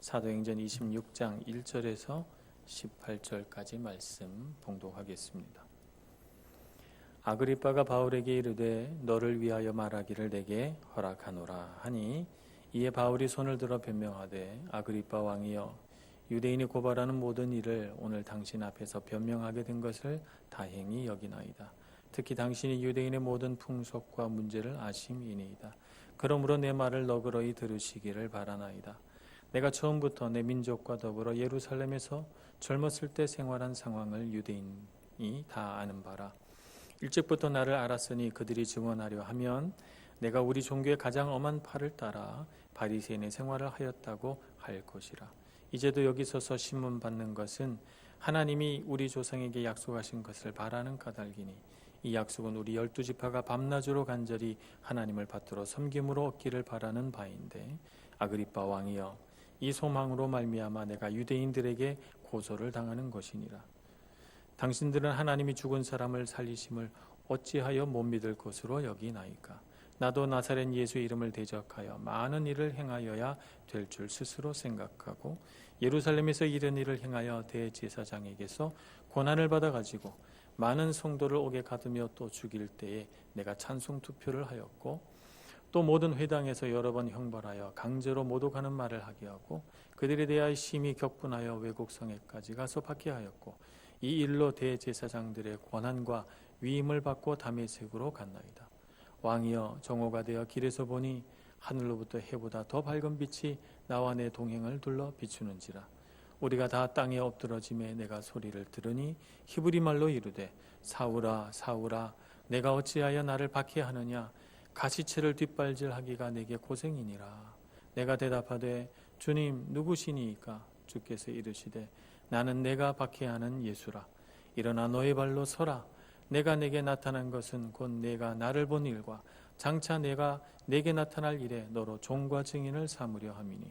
사도행전 26장 1절에서 18절까지 말씀 봉독하겠습니다. 아그리빠가 바울에게 이르되 너를 위하여 말하기를 내게 허락하노라 하니 이에 바울이 손을 들어 변명하되 아그리빠 왕이여 유대인이 고발하는 모든 일을 오늘 당신 앞에서 변명하게 된 것을 다행히 여기나이다. 특히 당신이 유대인의 모든 풍속과 문제를 아심이니이다. 그러므로 내 말을 너그러이 들으시기를 바라나이다. 내가 처음부터 내 민족과 더불어 예루살렘에서 젊었을 때 생활한 상황을 유대인이 다 아는 바라. 일찍부터 나를 알았으니 그들이 증언하려 하면 내가 우리 종교의 가장 엄한 팔을 따라 바리새인의 생활을 하였다고 할 것이라. 이제도 여기 서서 신문 받는 것은 하나님이 우리 조상에게 약속하신 것을 바라는 까닭이니 이 약속은 우리 12지파가 밤낮으로 간절히 하나님을 받들어 섬김으로 얻기를 바라는 바인데 아그리빠 왕이여 이 소망으로 말미암아 내가 유대인들에게 고소를 당하는 것이니라. 당신들은 하나님이 죽은 사람을 살리심을 어찌하여 못 믿을 것으로 여기나이까. 나도 나사렛 예수의 이름을 대적하여 많은 일을 행하여야 될 줄 스스로 생각하고 예루살렘에서 이런 일을 행하여 대제사장에게서 고난을 받아가지고 많은 성도를 옥에 가두며 또 죽일 때에 내가 찬송 투표를 하였고 또 모든 회당에서 여러 번 형벌하여 강제로 모독하는 말을 하게 하고 그들에 대하여 심히 격분하여 외국 성에까지 가서 박해하였고 이 일로 대제사장들의 권한과 위임을 받고 다메섹으로 갔나이다. 왕이여 정오가 되어 길에서 보니 하늘로부터 해보다 더 밝은 빛이 나와 내 동행을 둘러 비추는지라. 우리가 다 땅에 엎드러짐에 내가 소리를 들으니 히브리 말로 이르되 사울아 사울아 내가 어찌하여 나를 박해하느냐. 가시체를 뒷발질하기가 내게 고생이니라. 내가 대답하되 주님 누구시니이까. 주께서 이르시되 나는 내가 박해하는 예수라. 일어나 너의 발로 서라. 내가 내게 나타난 것은 곧 내가 나를 본 일과 장차 내가 내게 나타날 일에 너로 종과 증인을 삼으려 함이니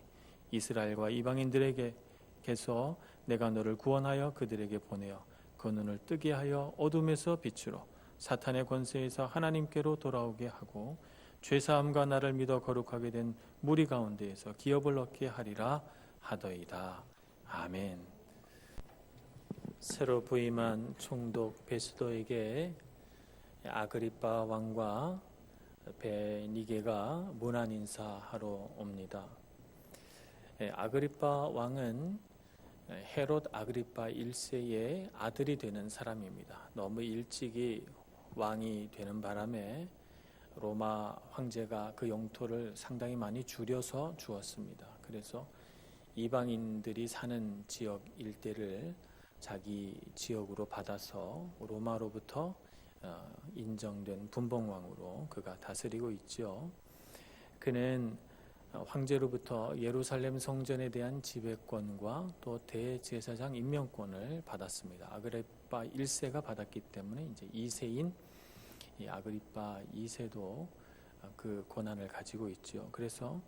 이스라엘과 이방인들에게서 내가 너를 구원하여 그들에게 보내어 그 눈을 뜨게 하여 어둠에서 빛으로 사탄의 권세에서 하나님께로 돌아오게 하고 죄사함과 나를 믿어 거룩하게 된 무리 가운데에서 기업을 얻게 하리라 하더이다. 아멘. 새로 부임한 총독 베스도에게 아그리빠 왕과 베니게가 문안 인사하러 옵니다. 아그리빠 왕은 헤롯 아그리빠 1세의 아들이 되는 사람입니다. 너무 일찍이 왕이 되는 바람에 로마 황제가 그 영토를 상당히 많이 줄여서 주었습니다. 그래서 이방인들이 사는 지역 일대를 자기 지역으로 받아서 로마로부터 인정된 분봉왕으로 그가 다스리고 있죠. 그는 황제로부터 예루살렘 성전에 대한 지배권과 또 대제사장 임명권을 받았습니다. 아그리빠 1세가 받았기 때문에 이제 2세인 이 아그리빠 2세도 그 권한을 가지고 있죠. 그래서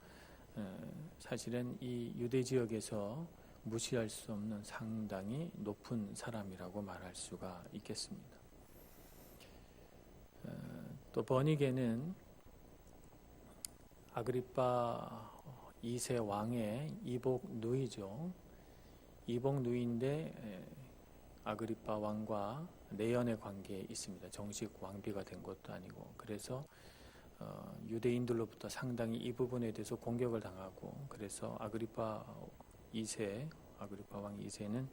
사실은 이 유대 지역에서 무시할 수 없는 상당히 높은 사람이라고 말할 수가 있겠습니다. 또 버니게는 아그리빠 2세 왕의 이복 누이죠. 이복 누이인데 아그리빠 왕과 내연의 관계에 있습니다. 정식 왕비가 된 것도 아니고. 그래서 유대인들로부터 상당히 이 부분에 대해서 공격을 당하고 그래서 아그리빠 왕 2세는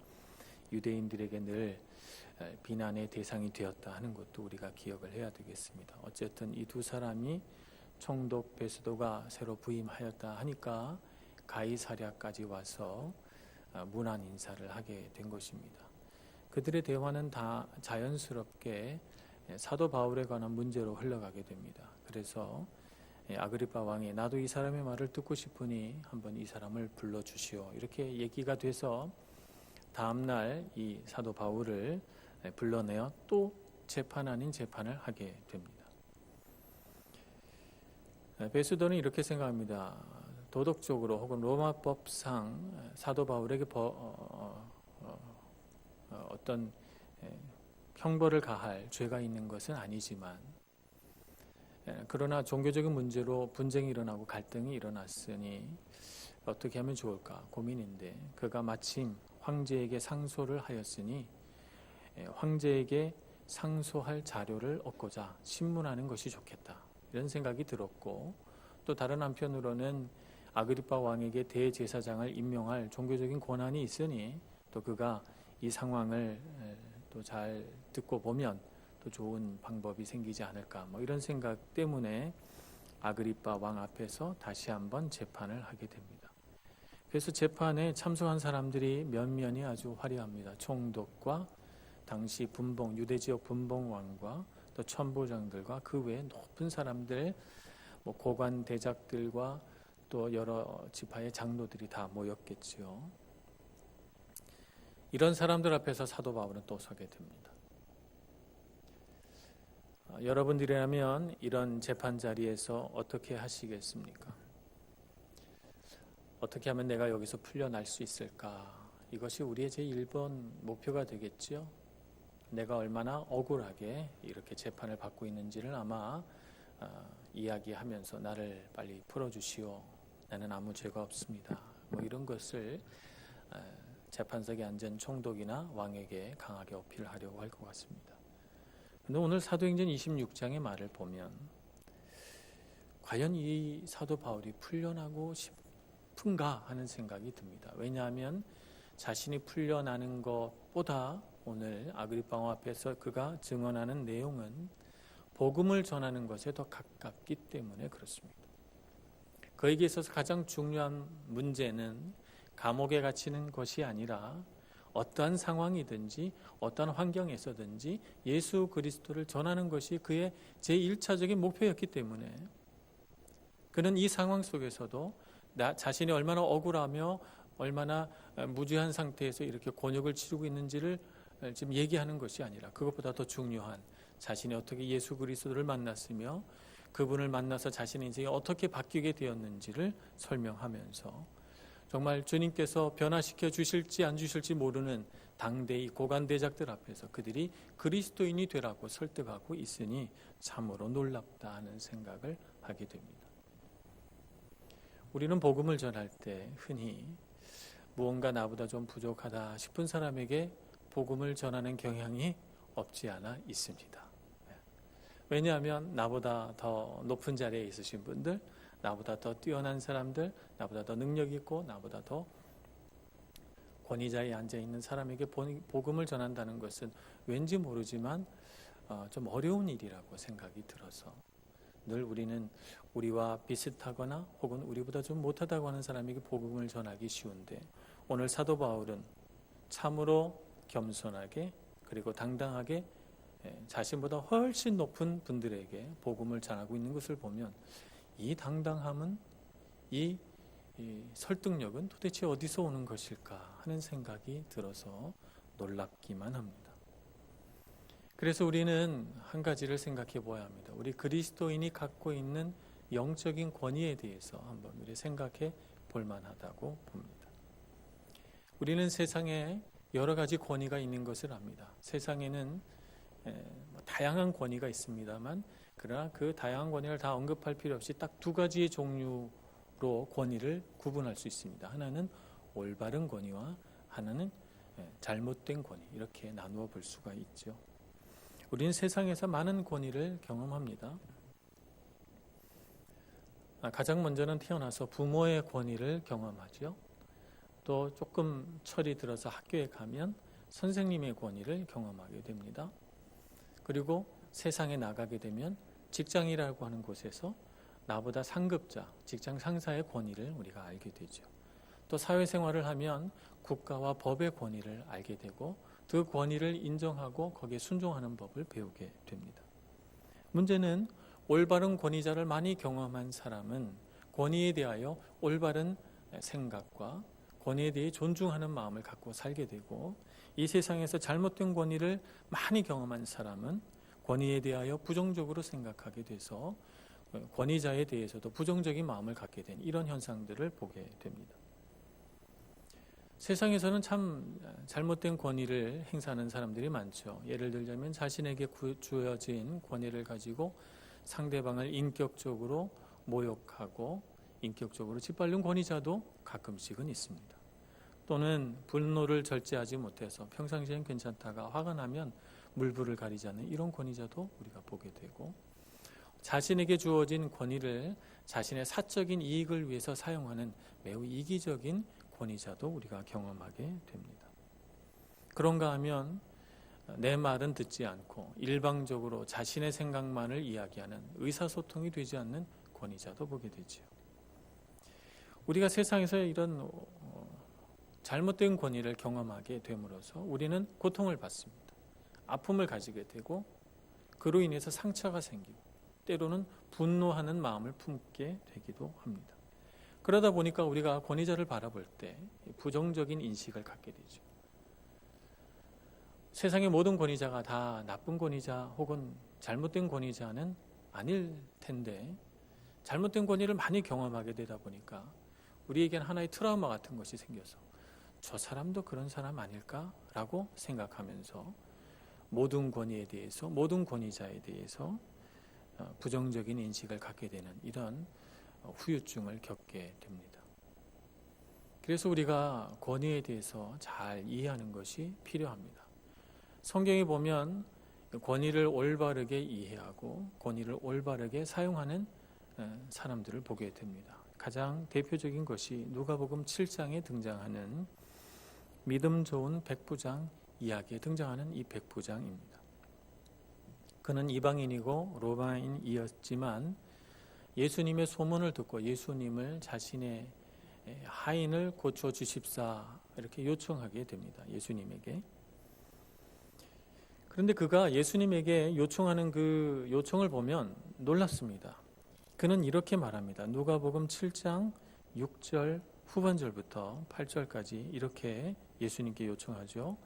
유대인들에게 늘 비난의 대상이 되었다 하는 것도 우리가 기억을 해야 되겠습니다. 어쨌든 이 두 사람이 총독 베스도가 새로 부임하였다 하니까 가이사랴까지 와서 문안 인사를 하게 된 것입니다. 그들의 대화는 다 자연스럽게 사도 바울에 관한 문제로 흘러가게 됩니다. 그래서 아그리빠 왕이 나도 이 사람의 말을 듣고 싶으니 한번 이 사람을 불러주시오. 이렇게 얘기가 돼서 다음날 이 사도 바울을 불러내어 또 재판 아닌 재판을 하게 됩니다. 베스도는 이렇게 생각합니다. 도덕적으로 혹은 로마법상 사도 바울에게 어떤 형벌을 가할 죄가 있는 것은 아니지만 그러나 종교적인 문제로 분쟁이 일어나고 갈등이 일어났으니 어떻게 하면 좋을까 고민인데 그가 마침 황제에게 상소를 하였으니 황제에게 상소할 자료를 얻고자 신문하는 것이 좋겠다. 이런 생각이 들었고 또 다른 한편으로는 아그리파 왕에게 대제사장을 임명할 종교적인 권한이 있으니 또 그가 이 상황을 또 잘 듣고 보면 또 좋은 방법이 생기지 않을까 이런 생각 때문에 아그리파 왕 앞에서 다시 한번 재판을 하게 됩니다. 그래서 재판에 참석한 사람들이 면면이 아주 화려합니다. 총독과 당시 분봉 유대 지역 분봉 왕과 또 천부장들과 그 외에 높은 사람들 고관 대작들과 또 여러 지파의 장로들이 다 모였겠지요. 이런 사람들 앞에서 사도 바울은 또 서게 됩니다. 여러분들이라면 이런 재판 자리에서 어떻게 하시겠습니까? 어떻게 하면 내가 여기서 풀려날 수 있을까? 이것이 우리의 제1번 목표가 되겠죠. 내가 얼마나 억울하게 이렇게 재판을 받고 있는지를 아마 이야기하면서 나를 빨리 풀어주시오. 나는 아무 죄가 없습니다. 이런 것을 재판석에 앉은 총독이나 왕에게 강하게 어필하려고 할 것 같습니다. 그런데 오늘 사도행전 26장의 말을 보면 과연 이 사도 바울이 풀려나고 싶은가 하는 생각이 듭니다. 왜냐하면 자신이 풀려나는 것보다 오늘 아그리파 왕 앞에서 그가 증언하는 내용은 복음을 전하는 것에 더 가깝기 때문에 그렇습니다. 그에게 있어서 가장 중요한 문제는 감옥에 갇히는 것이 아니라 어떠한 상황이든지 어떠한 환경에서든지 예수 그리스도를 전하는 것이 그의 제1차적인 목표였기 때문에 그는 이 상황 속에서도 자신이 얼마나 억울하며 얼마나 무죄한 상태에서 이렇게 곤욕을 치르고 있는지를 지금 얘기하는 것이 아니라 그것보다 더 중요한 자신이 어떻게 예수 그리스도를 만났으며 그분을 만나서 자신의 인생이 어떻게 바뀌게 되었는지를 설명하면서 정말 주님께서 변화시켜 주실지 안 주실지 모르는 당대의 고관대작들 앞에서 그들이 그리스도인이 되라고 설득하고 있으니 참으로 놀랍다 하는 생각을 하게 됩니다. 우리는 복음을 전할 때 흔히 무언가 나보다 좀 부족하다 싶은 사람에게 복음을 전하는 경향이 없지 않아 있습니다. 왜냐하면 나보다 더 높은 자리에 있으신 분들, 나보다 더 뛰어난 사람들, 나보다 더 능력 있고 나보다 더 권위자에 앉아있는 사람에게 복음을 전한다는 것은 왠지 모르지만 좀 어려운 일이라고 생각이 들어서 늘 우리는 우리와 비슷하거나 혹은 우리보다 좀 못하다고 하는 사람에게 복음을 전하기 쉬운데 오늘 사도 바울은 참으로 겸손하게 그리고 당당하게 자신보다 훨씬 높은 분들에게 복음을 전하고 있는 것을 보면 이 당당함은 이 설득력은 도대체 어디서 오는 것일까 하는 생각이 들어서 놀랍기만 합니다. 그래서 우리는 한 가지를 생각해 보아야 합니다. 우리 그리스도인이 갖고 있는 영적인 권위에 대해서 한번 우리 생각해 볼 만하다고 봅니다. 우리는 세상에 여러 가지 권위가 있는 것을 압니다. 세상에는 다양한 권위가 있습니다만 그러나 그 다양한 권위를 다 언급할 필요 없이 딱 두 가지의 종류로 권위를 구분할 수 있습니다. 하나는 올바른 권위와 하나는 잘못된 권위 이렇게 나누어 볼 수가 있죠. 우리는 세상에서 많은 권위를 경험합니다. 가장 먼저는 태어나서 부모의 권위를 경험하죠. 또 조금 철이 들어서 학교에 가면 선생님의 권위를 경험하게 됩니다. 그리고 세상에 나가게 되면 직장이라고 하는 곳에서 나보다 상급자, 직장 상사의 권위를 우리가 알게 되죠. 또 사회생활을 하면 국가와 법의 권위를 알게 되고 그 권위를 인정하고 거기에 순종하는 법을 배우게 됩니다. 문제는 올바른 권위자를 많이 경험한 사람은 권위에 대하여 올바른 생각과 권위에 대해 존중하는 마음을 갖고 살게 되고 이 세상에서 잘못된 권위를 많이 경험한 사람은 권위에 대하여 부정적으로 생각하게 돼서 권위자에 대해서도 부정적인 마음을 갖게 된 이런 현상들을 보게 됩니다. 세상에서는 참 잘못된 권위를 행사하는 사람들이 많죠. 예를 들자면 자신에게 주어진 권위를 가지고 상대방을 인격적으로 모욕하고 인격적으로 짓밟는 권위자도 가끔씩은 있습니다. 또는 분노를 절제하지 못해서 평상시엔 괜찮다가 화가 나면 물불을 가리지 않는 이런 권위자도 우리가 보게 되고, 자신에게 주어진 권위를 자신의 사적인 이익을 위해서 사용하는 매우 이기적인 권위자도 우리가 경험하게 됩니다. 그런가 하면 내 말은 듣지 않고 일방적으로 자신의 생각만을 이야기하는 의사소통이 되지 않는 권위자도 보게 되지요. 우리가 세상에서 이런 잘못된 권위를 경험하게 됨으로써 우리는 고통을 받습니다. 아픔을 가지게 되고 그로 인해서 상처가 생기고 때로는 분노하는 마음을 품게 되기도 합니다. 그러다 보니까 우리가 권위자를 바라볼 때 부정적인 인식을 갖게 되죠. 세상의 모든 권위자가 다 나쁜 권위자 혹은 잘못된 권위자는 아닐 텐데, 잘못된 권위를 많이 경험하게 되다 보니까 우리에겐 하나의 트라우마 같은 것이 생겨서 저 사람도 그런 사람 아닐까라고 생각하면서 모든 권위에 대해서, 모든 권위자에 대해서 부정적인 인식을 갖게 되는 이런 후유증을 겪게 됩니다. 그래서 우리가 권위에 대해서 잘 이해하는 것이 필요합니다. 성경에 보면 권위를 올바르게 이해하고 권위를 올바르게 사용하는 사람들을 보게 됩니다. 가장 대표적인 것이 누가복음 7장에 등장하는 믿음 좋은 백부장 이야기에 등장하는 이 백부장입니다. 그는 이방인이고 로마인이었지만 예수님의 소문을 듣고 예수님을 자신의 하인을 고쳐 주십사 이렇게 요청하게 됩니다. 예수님에게. 그런데 그가 예수님에게 요청하는 그 요청을 보면 놀랐습니다. 그는 이렇게 말합니다. 누가복음 7장 6절 후반절부터 8절까지 이렇게 예수님께 요청하죠.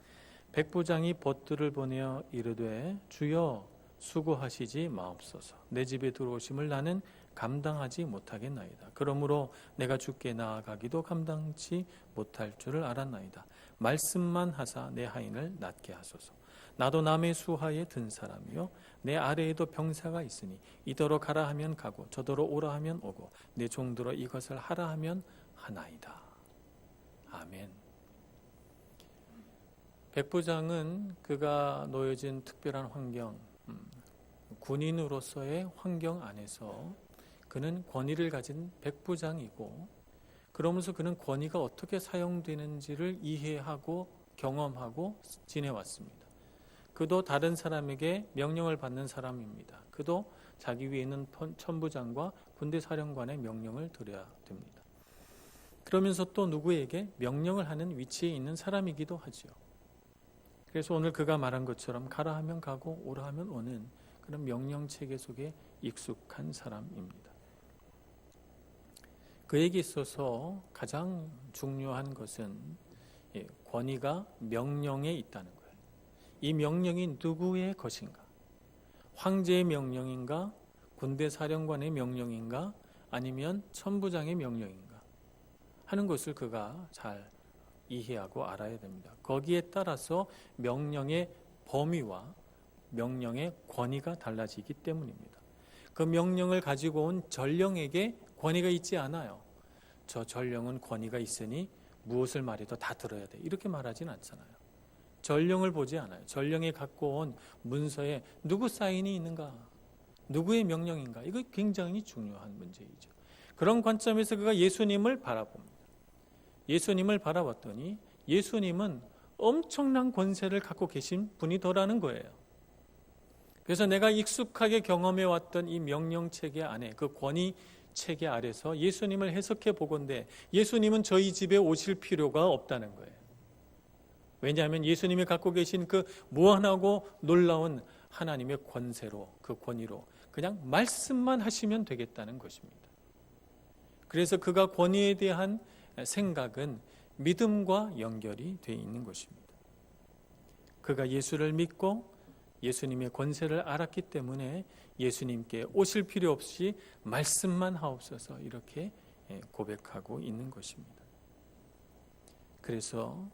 백부장이 벗들을 보내어 이르되 주여 수고하시지 마옵소서. 내 집에 들어오심을 나는 감당하지 못하겠나이다. 그러므로 내가 주께 나아가기도 감당치 못할 줄을 알았나이다. 말씀만 하사 내 하인을 낫게 하소서. 나도 남의 수하에 든 사람이요 내 아래에도 병사가 있으니 이더러 가라 하면 가고 저더러 오라 하면 오고 내 종들어 이것을 하라 하면 하나이다. 아멘. 백부장은 그가 놓여진 특별한 환경, 군인으로서의 환경 안에서 그는 권위를 가진 백부장이고, 그러면서 그는 권위가 어떻게 사용되는지를 이해하고 경험하고 지내왔습니다. 그도 다른 사람에게 명령을 받는 사람입니다. 그도 자기 위에 있는 천부장과 군대 사령관의 명령을 들어야 됩니다. 그러면서 또 누구에게 명령을 하는 위치에 있는 사람이기도 하죠. 그래서 오늘 그가 말한 것처럼 가라 하면 가고 오라 하면 오는 그런 명령 체계 속에 익숙한 사람입니다. 그에게 있어서 가장 중요한 것은 권위가 명령에 있다는 거예요. 이 명령이 누구의 것인가? 황제의 명령인가? 군대 사령관의 명령인가? 아니면 천부장의 명령인가? 하는 것을 그가 잘 이해하고 알아야 됩니다. 거기에 따라서 명령의 범위와 명령의 권위가 달라지기 때문입니다. 그 명령을 가지고 온 전령에게 권위가 있지 않아요. 저 전령은 권위가 있으니 무엇을 말해도 다 들어야 돼. 이렇게 말하진 않잖아요. 전령을 보지 않아요. 전령이 갖고 온 문서에 누구 사인이 있는가? 누구의 명령인가? 이거 굉장히 중요한 문제이죠. 그런 관점에서 그가 예수님을 바라봅니다. 예수님을 바라봤더니 예수님은 엄청난 권세를 갖고 계신 분이더라는 거예요. 그래서 내가 익숙하게 경험해왔던 이 명령체계 안에, 그 권위체계 아래서 예수님을 해석해 보건대 예수님은 저희 집에 오실 필요가 없다는 거예요. 왜냐하면 예수님이 갖고 계신 그 무한하고 놀라운 하나님의 권세로, 그 권위로 그냥 말씀만 하시면 되겠다는 것입니다. 그래서 그가 권위에 대한 생각은 믿음과 연결이 되어 있는 것입니다. 그가 예수를 믿고 예수님의 권세를 알았기 때문에 예수님께 오실 필요 없이 말씀만 하옵소서 이렇게 고백하고 있는 것입니다. 그래서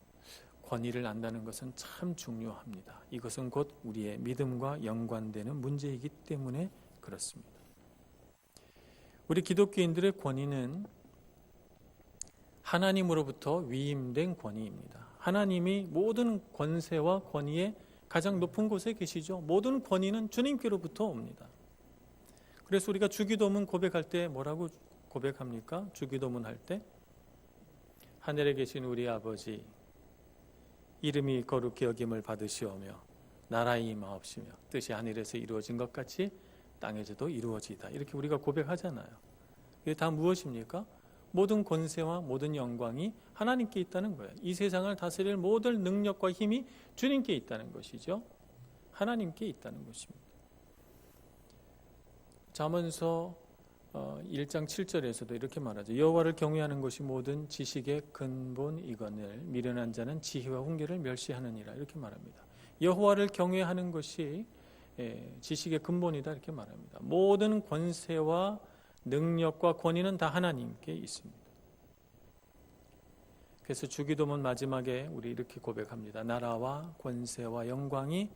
권위를 안다는 것은 참 중요합니다. 이것은 곧 우리의 믿음과 연관되는 문제이기 때문에 그렇습니다. 우리 기독교인들의 권위는 하나님으로부터 위임된 권위입니다. 하나님이 모든 권세와 권위의 가장 높은 곳에 계시죠. 모든 권위는 주님께로부터 옵니다. 그래서 우리가 주기도문 고백할 때 뭐라고 고백합니까? 주기도문 할 때 하늘에 계신 우리 아버지 이름이 거룩히 여김을 받으시오며 나라의 임하옵시며 뜻이 하늘에서 이루어진 것 같이 땅에서도 이루어지다. 이렇게 우리가 고백하잖아요. 이게 다 무엇입니까? 모든 권세와 모든 영광이 하나님께 있다는 거예요. 이 세상을 다스릴 모든 능력과 힘이 주님께 있다는 것이죠. 하나님께 있다는 것입니다. 잠언서 1장 7절에서도 이렇게 말하죠. 여호와를 경외하는 것이 모든 지식의 근본이거늘 미련한 자는 지혜와 훈계를 멸시하느니라. 이렇게 말합니다. 여호와를 경외하는 것이 지식의 근본이다. 이렇게 말합니다. 모든 권세와 능력과 권위는 다 하나님께 있습니다. 그래서 주기도문 마지막에 우리 이렇게 고백합니다. 나라와 권세와 영광이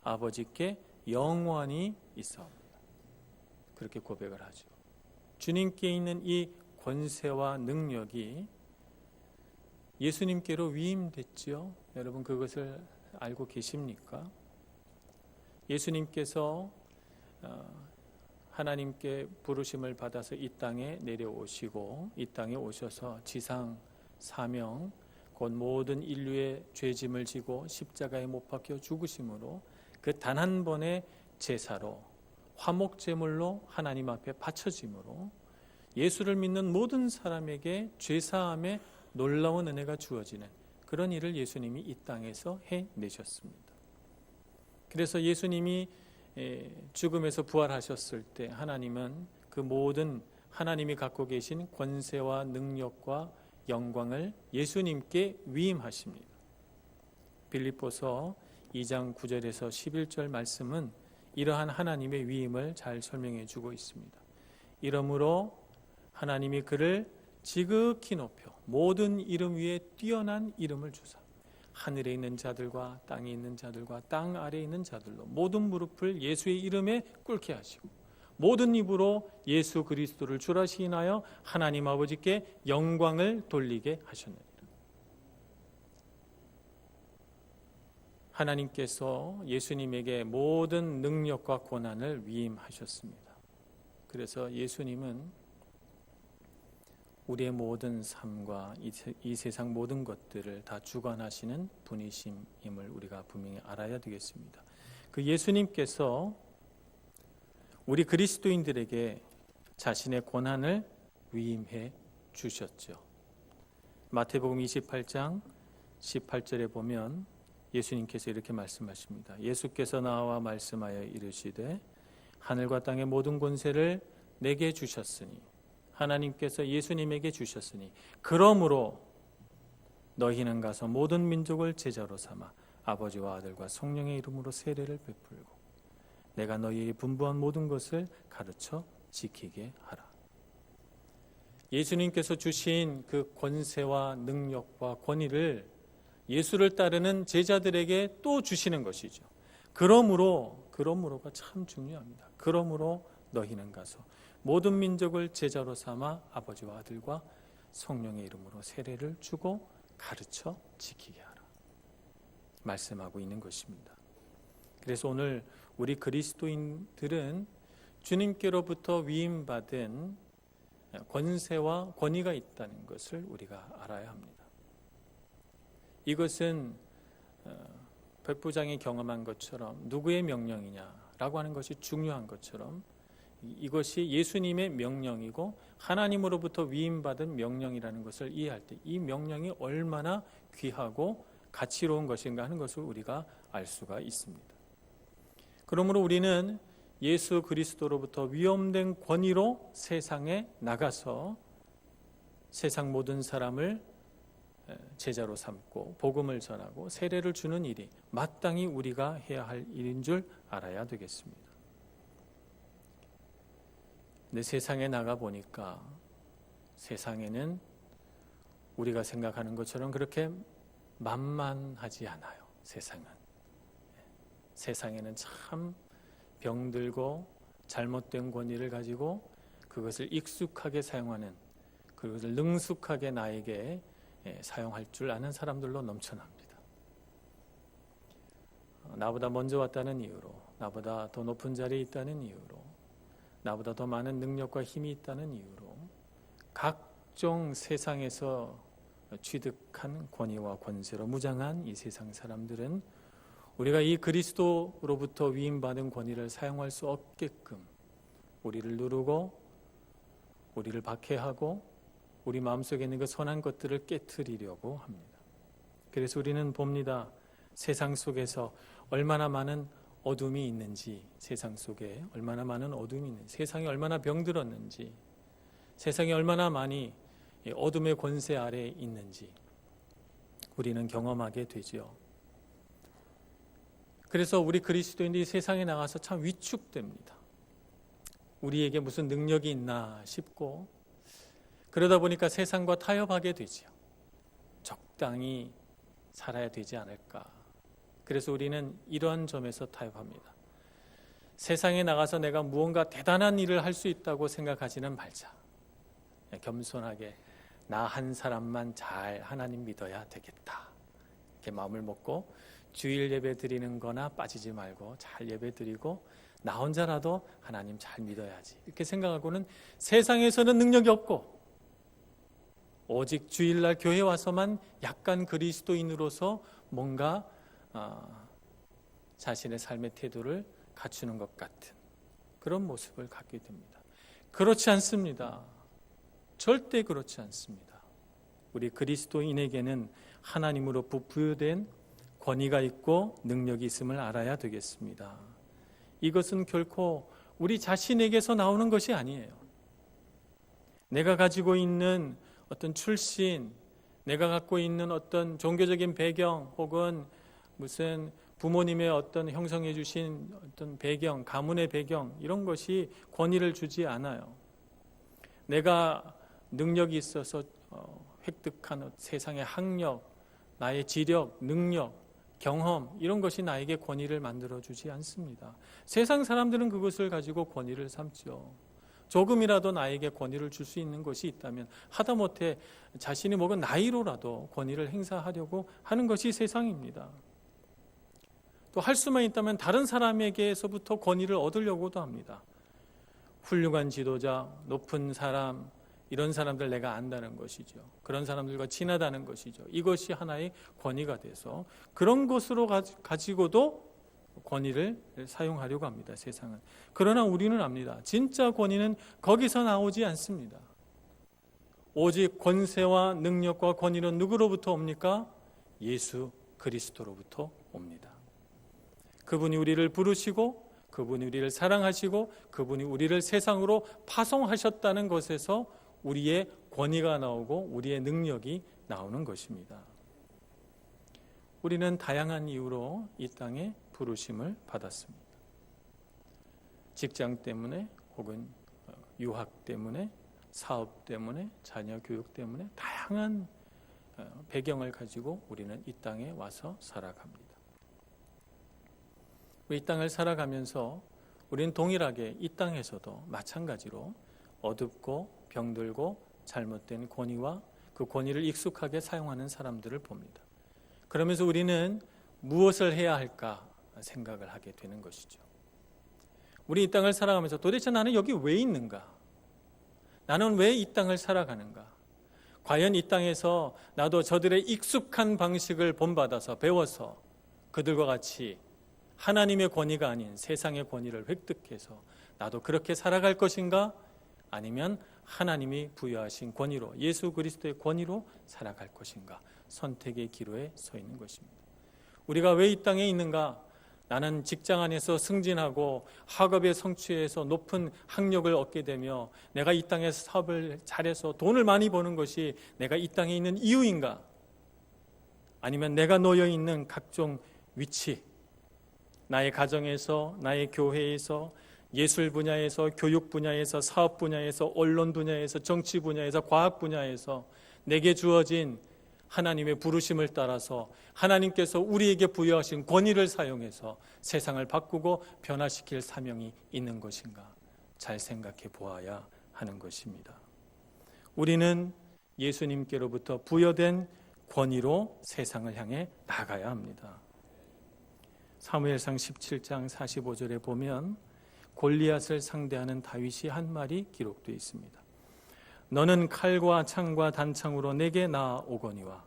아버지께 영원히 있사옵니다. 그렇게 고백을 하죠. 주님께 있는 이 권세와 능력이 예수님께로 위임됐죠. 여러분 그것을 알고 계십니까? 예수님께서 하나님께 부르심을 받아서 이 땅에 내려오시고 이 땅에 오셔서 지상 사명 곧 모든 인류의 죄짐을 지고 십자가에 못 박혀 죽으심으로 그 단 한 번의 제사로 화목제물로 하나님 앞에 바쳐짐으로 예수를 믿는 모든 사람에게 죄사함의 놀라운 은혜가 주어지는 그런 일을 예수님이 이 땅에서 해내셨습니다. 그래서 예수님이 죽음에서 부활하셨을 때 하나님은 그 모든 하나님이 갖고 계신 권세와 능력과 영광을 예수님께 위임하십니다. 빌립보서 2장 9절에서 11절 말씀은 이러한 하나님의 위임을 잘 설명해 주고 있습니다. 이러므로 하나님이 그를 지극히 높여 모든 이름 위에 뛰어난 이름을 주사 하늘에 있는 자들과 땅에 있는 자들과 땅 아래에 있는 자들로 모든 무릎을 예수의 이름에 꿇게 하시고 모든 입으로 예수 그리스도를 주라 시인하여 하나님 아버지께 영광을 돌리게 하셨느니라. 하나님께서 예수님에게 모든 능력과 권한을 위임하셨습니다. 그래서 예수님은 우리의 모든 삶과 이 세상 모든 것들을 다 주관하시는 분이심임을 우리가 분명히 알아야 되겠습니다. 그 예수님께서 우리 그리스도인들에게 자신의 권한을 위임해 주셨죠. 마태복음 28장 18절에 보면 예수님께서 이렇게 말씀하십니다. 예수께서 나와 말씀하여 이르시되 하늘과 땅의 모든 권세를 내게 주셨으니 하나님께서 예수님에게 주셨으니 그러므로 너희는 가서 모든 민족을 제자로 삼아 아버지와 아들과 성령의 이름으로 세례를 베풀고 내가 너희에게 분부한 모든 것을 가르쳐 지키게 하라. 예수님께서 주신 그 권세와 능력과 권위를 예수를 따르는 제자들에게 또 주시는 것이죠. 그러므로가 참 중요합니다. 그러므로 너희는 가서 모든 민족을 제자로 삼아 아버지와 아들과 성령의 이름으로 세례를 주고 가르쳐 지키게 하라. 말씀하고 있는 것입니다. 그래서 오늘 우리 그리스도인들은 주님께로부터 위임받은 권세와 권위가 있다는 것을 우리가 알아야 합니다. 이것은 백부장이 경험한 것처럼 누구의 명령이냐라고 하는 것이 중요한 것처럼 이것이 예수님의 명령이고 하나님으로부터 위임받은 명령이라는 것을 이해할 때 이 명령이 얼마나 귀하고 가치로운 것인가 하는 것을 우리가 알 수가 있습니다. 그러므로 우리는 예수 그리스도로부터 위임된 권위로 세상에 나가서 세상 모든 사람을 제자로 삼고 복음을 전하고 세례를 주는 일이 마땅히 우리가 해야 할 일인 줄 알아야 되겠습니다. 근데 세상에 나가 보니까 세상에는 우리가 생각하는 것처럼 그렇게 만만하지 않아요. 세상에는 참 병들고 잘못된 권위를 가지고 그것을 익숙하게 사용하는, 그것을 능숙하게 나에게 사용할 줄 아는 사람들로 넘쳐납니다. 나보다 먼저 왔다는 이유로, 나보다 더 높은 자리에 있다는 이유로, 나보다 더 많은 능력과 힘이 있다는 이유로 각종 세상에서 취득한 권위와 권세로 무장한 이 세상 사람들은 우리가 이 그리스도로부터 위임받은 권위를 사용할 수 없게끔 우리를 누르고 우리를 박해하고 우리 마음속에 있는 그 선한 것들을 깨트리려고 합니다. 그래서 우리는 봅니다. 세상 속에서 얼마나 많은 어둠이 있는지, 세상 속에 얼마나 많은 어둠이 있는지, 세상이 얼마나 병들었는지, 세상이 얼마나 많이 어둠의 권세 아래에 있는지 우리는 경험하게 되죠. 그래서 우리 그리스도인들이 세상에 나가서 참 위축됩니다. 우리에게 무슨 능력이 있나 싶고, 그러다 보니까 세상과 타협하게 되죠. 적당히 살아야 되지 않을까. 그래서 우리는 이러한 점에서 타협합니다. 세상에 나가서 내가 무언가 대단한 일을 할 수 있다고 생각하지는 말자. 겸손하게 나 한 사람만 잘 하나님 믿어야 되겠다. 이렇게 마음을 먹고 주일 예배 드리는 거나 빠지지 말고 잘 예배 드리고 나 혼자라도 하나님 잘 믿어야지. 이렇게 생각하고는 세상에서는 능력이 없고 오직 주일날 교회 와서만 약간 그리스도인으로서 뭔가 자신의 삶의 태도를 갖추는 것 같은 그런 모습을 갖게 됩니다. 그렇지 않습니다. 절대 그렇지 않습니다. 우리 그리스도인에게는 하나님으로 부여된 권위가 있고 능력이 있음을 알아야 되겠습니다. 이것은 결코 우리 자신에게서 나오는 것이 아니에요. 내가 가지고 있는 어떤 출신, 내가 갖고 있는 어떤 종교적인 배경 혹은 무슨 부모님의 어떤 형성해 주신 어떤 배경, 가문의 배경 이런 것이 권위를 주지 않아요. 내가 능력이 있어서 획득한 세상의 학력, 나의 지력, 능력, 경험 이런 것이 나에게 권위를 만들어주지 않습니다. 세상 사람들은 그것을 가지고 권위를 삼죠. 조금이라도 나에게 권위를 줄 수 있는 것이 있다면 하다못해 자신이 먹은 나이로라도 권위를 행사하려고 하는 것이 세상입니다. 또 할 수만 있다면 다른 사람에게서부터 권위를 얻으려고도 합니다. 훌륭한 지도자, 높은 사람, 이런 사람들 내가 안다는 것이죠. 그런 사람들과 친하다는 것이죠. 이것이 하나의 권위가 돼서 그런 것으로 가지고도 권위를 사용하려고 합니다. 세상은. 그러나 우리는 압니다. 진짜 권위는 거기서 나오지 않습니다. 오직 권세와 능력과 권위는 누구로부터 옵니까? 예수 그리스도로부터 옵니다. 그분이 우리를 부르시고 그분이 우리를 사랑하시고 그분이 우리를 세상으로 파송하셨다는 것에서 우리의 권위가 나오고 우리의 능력이 나오는 것입니다. 우리는 다양한 이유로 이 땅에 부르심을 받았습니다. 직장 때문에 혹은 유학 때문에 사업 때문에 자녀 교육 때문에 다양한 배경을 가지고 우리는 이 땅에 와서 살아갑니다. 이 땅을 살아가면서 우리는 동일하게 이 땅에서도 마찬가지로 어둡고 병들고 잘못된 권위와 그 권위를 익숙하게 사용하는 사람들을 봅니다. 그러면서 우리는 무엇을 해야 할까 생각을 하게 되는 것이죠. 우리 이 땅을 살아가면서 도대체 나는 여기 왜 있는가? 나는 왜 이 땅을 살아가는가? 과연 이 땅에서 나도 저들의 익숙한 방식을 본받아서 배워서 그들과 같이 하나님의 권위가 아닌 세상의 권위를 획득해서 나도 그렇게 살아갈 것인가? 아니면 하나님이 부여하신 권위로 예수 그리스도의 권위로 살아갈 것인가? 선택의 기로에 서 있는 것입니다. 우리가 왜 이 땅에 있는가? 나는 직장 안에서 승진하고 학업에 성취해서 높은 학력을 얻게 되며 내가 이 땅에서 사업을 잘해서 돈을 많이 버는 것이 내가 이 땅에 있는 이유인가? 아니면 내가 놓여 있는 각종 위치, 나의 가정에서, 나의 교회에서, 예술 분야에서, 교육 분야에서, 사업 분야에서, 언론 분야에서, 정치 분야에서, 과학 분야에서 내게 주어진 하나님의 부르심을 따라서 하나님께서 우리에게 부여하신 권위를 사용해서 세상을 바꾸고 변화시킬 사명이 있는 것인가? 잘 생각해 보아야 하는 것입니다. 우리는 예수님께로부터 부여된 권위로 세상을 향해 나가야 합니다. 사무엘상 17장 45절에 보면 골리앗을 상대하는 다윗이 한 말이 기록되어 있습니다. 너는 칼과 창과 단창으로 내게 나아오거니와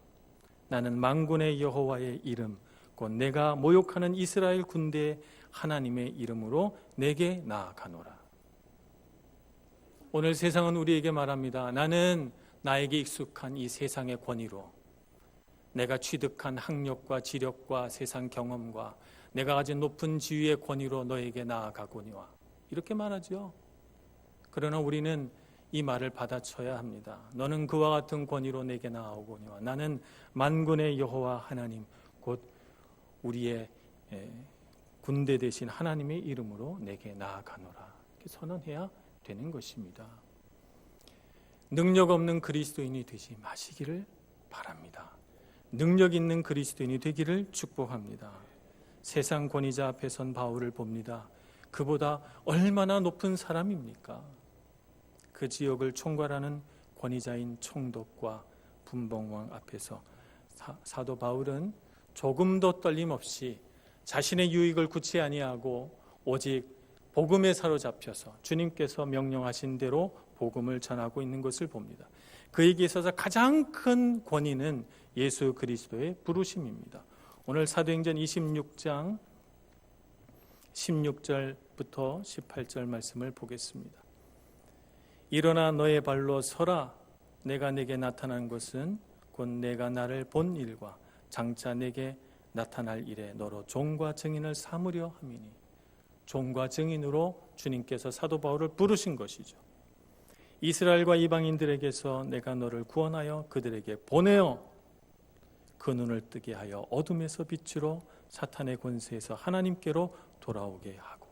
나는 만군의 여호와의 이름 곧 내가 모욕하는 이스라엘 군대의 하나님의 이름으로 내게 나아가노라. 오늘 세상은 우리에게 말합니다. 나는 나에게 익숙한 이 세상의 권위로, 내가 취득한 학력과 지력과 세상 경험과 내가 가진 높은 지위의 권위로 너에게 나아가거니와, 이렇게 말하죠. 그러나 우리는 이 말을 받아쳐야 합니다. 너는 그와 같은 권위로 내게 나아오거니와 나는 만군의 여호와 하나님 곧 우리의 군대 되신 하나님의 이름으로 내게 나아가노라. 이렇게 선언해야 되는 것입니다. 능력 없는 그리스도인이 되지 마시기를 바랍니다. 능력 있는 그리스도인이 되기를 축복합니다. 세상 권위자 앞에 선 바울을 봅니다. 그보다 얼마나 높은 사람입니까? 그 지역을 총괄하는 권위자인 총독과 분봉왕 앞에서 사도 바울은 조금도 떨림 없이 자신의 유익을 구치 아니하고 오직 복음에 사로잡혀서 주님께서 명령하신 대로 복음을 전하고 있는 것을 봅니다. 그에게 있어서 가장 큰 권위는 예수 그리스도의 부르심입니다. 오늘 사도행전 26장 16절부터 18절 말씀을 보겠습니다. 일어나 너의 발로 서라. 내가 내게 나타난 것은 곧 내가 나를 본 일과 장차 내게 나타날 일에 너로 종과 증인을 삼으려 함이니. 종과 증인으로 주님께서 사도 바울을 부르신 것이죠. 이스라엘과 이방인들에게서 내가 너를 구원하여 그들에게 보내어 그 눈을 뜨게 하여 어둠에서 빛으로 사탄의 권세에서 하나님께로 돌아오게 하고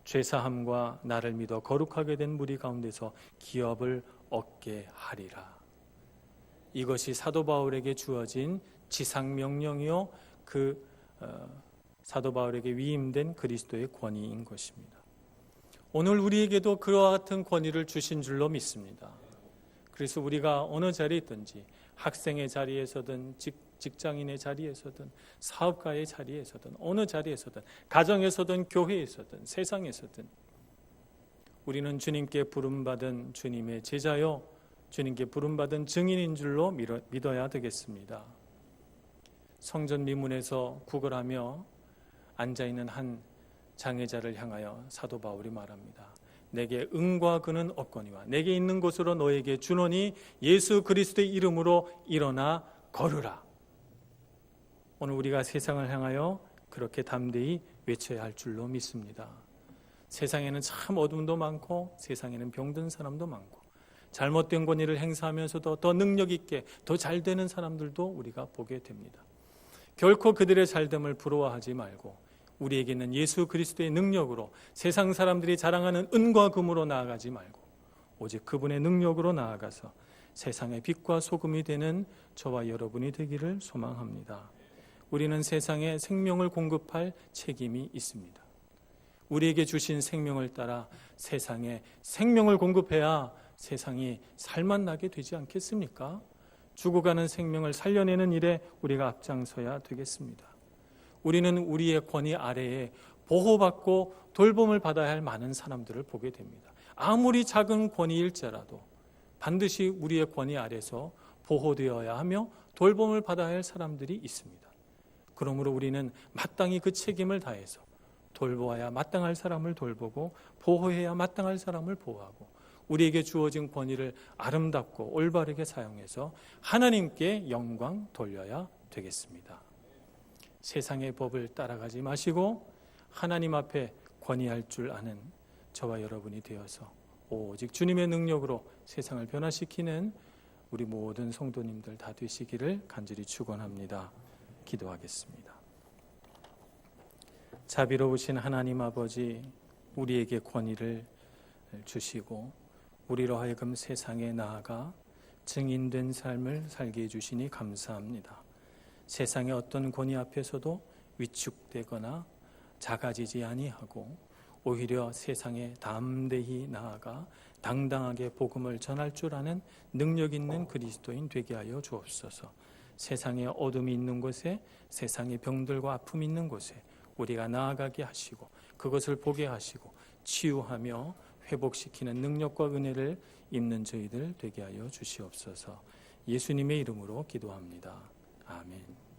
죄사함과 나를 믿어 거룩하게 된 무리 가운데서 기업을 얻게 하리라. 이것이 사도 바울에게 주어진 지상명령이요 그 사도 바울에게 위임된 그리스도의 권위인 것입니다. 오늘 우리에게도 그와 같은 권위를 주신 줄로 믿습니다. 그래서 우리가 어느 자리에 있든지 학생의 자리에서든 직장인의 자리에서든 사업가의 자리에서든 어느 자리에서든 가정에서든 교회에서든 세상에서든 우리는 주님께 부름받은 주님의 제자요 주님께 부름받은 증인인 줄로 믿어야 되겠습니다. 성전 미문에서 구걸하며 앉아있는 한 장애자를 향하여 사도 바울이 말합니다. 내게 은과 금은 없거니와 내게 있는 곳으로 너에게 주노니 예수 그리스도의 이름으로 일어나 걸으라. 오늘 우리가 세상을 향하여 그렇게 담대히 외쳐야 할 줄로 믿습니다. 세상에는 참 어둠도 많고 세상에는 병든 사람도 많고 잘못된 권위를 행사하면서도 더 능력 있게 더 잘 되는 사람들도 우리가 보게 됩니다. 결코 그들의 잘됨을 부러워하지 말고 우리에게 있는 예수 그리스도의 능력으로 세상 사람들이 자랑하는 은과 금으로 나아가지 말고 오직 그분의 능력으로 나아가서 세상의 빛과 소금이 되는 저와 여러분이 되기를 소망합니다. 우리는 세상에 생명을 공급할 책임이 있습니다. 우리에게 주신 생명을 따라 세상에 생명을 공급해야 세상이 살맛나게 되지 않겠습니까? 죽어가는 생명을 살려내는 일에 우리가 앞장서야 되겠습니다. 우리는 우리의 권위 아래에 보호받고 돌봄을 받아야 할 많은 사람들을 보게 됩니다. 아무리 작은 권위일지라도 반드시 우리의 권위 아래서 보호되어야 하며 돌봄을 받아야 할 사람들이 있습니다. 그러므로 우리는 마땅히 그 책임을 다해서 돌보아야 마땅할 사람을 돌보고 보호해야 마땅할 사람을 보호하고 우리에게 주어진 권위를 아름답고 올바르게 사용해서 하나님께 영광 돌려야 되겠습니다. 세상의 법을 따라가지 마시고 하나님 앞에 권위할 줄 아는 저와 여러분이 되어서 오직 주님의 능력으로 세상을 변화시키는 우리 모든 성도님들 다 되시기를 간절히 축원합니다. 기도하겠습니다. 자비로우신 하나님 아버지, 우리에게 권위를 주시고 우리로 하여금 세상에 나아가 증인된 삶을 살게 해주시니 감사합니다. 세상의 어떤 권위 앞에서도 위축되거나 작아지지 아니하고 오히려 세상에 담대히 나아가 당당하게 복음을 전할 줄 아는 능력 있는 그리스도인 되게 하여 주옵소서. 세상에 어둠이 있는 곳에, 세상에 병들과 아픔이 있는 곳에 우리가 나아가게 하시고 그것을 보게 하시고 치유하며 회복시키는 능력과 은혜를 입는 저희들 되게 하여 주시옵소서. 예수님의 이름으로 기도합니다. 아멘.